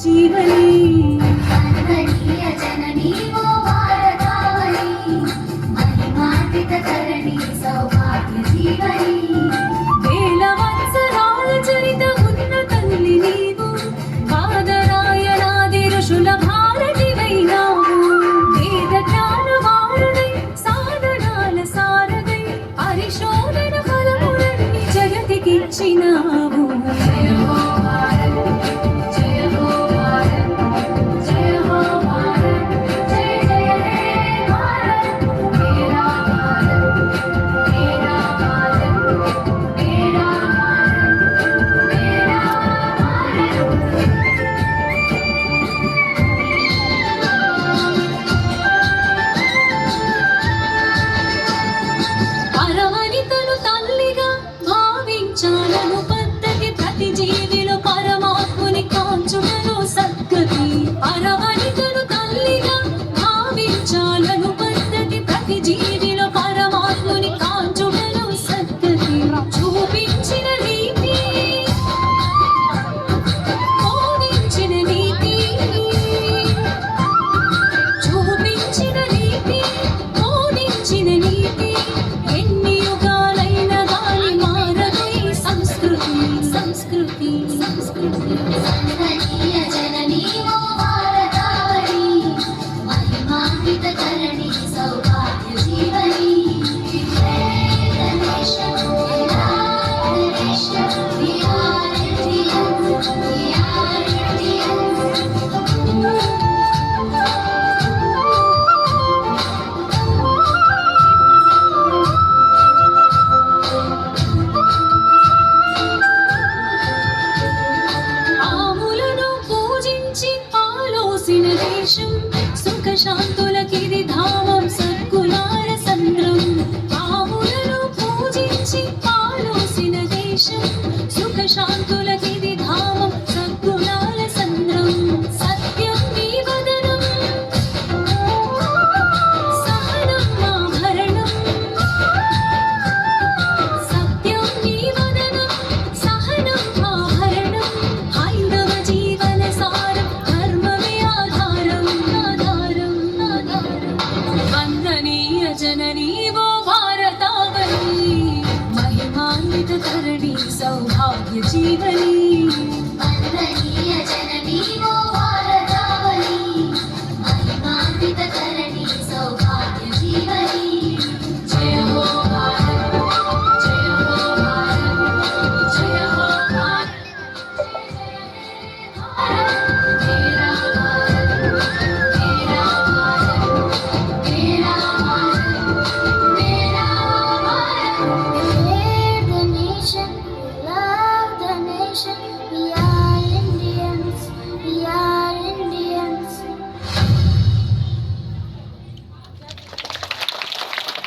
జీవని అందరీయ జననీ ఓ భారతావని మహిమాన్విత తరణి సౌభాగ్య జీవని వేల వత్సరాల చరిత ఉన్న తల్లి నీవు బాదరాయణాది ఋషుల భారతివైనావు వేద జ్ఞాన వారుడై సాధనాల సారథై పరిశోధన ఫలములన్నీ జగతికిచ్చినావు జయ హో భారత్ జయ హో భారత్ జయ హో భారత్ జయ జయ హే భారత్ మేరా భారత్ మేరా భారత్ మేరా భారత్ మేరా పరవనితను తల్లిగా భావించాలను పద్ధతి ప్రతి జీవిలో పరమాత్ముని కాంచుటను సద్గతి పరవనితను తల్లిగా భావించాలను పద్ధతి ప్రతి జీవిలో పరమాత్ముని కాంచుటను సద్గతి చూపించిన నీతి బోధించిన నీతి చూపించిన నీతి బోధించిన నీతి ఎన్ని యుగాలైన గాని మారదు ఈ సంస్కృతి సంస్కృతి సంస్కృతి అందరీయ జననీ ఓ భారతావని మహిమాన్విత తరణి సౌభాగ్య జీవని గణేశ గణేశ ఆవులను పూజించి పాలోసిన దేశం సుఖ శాంతుల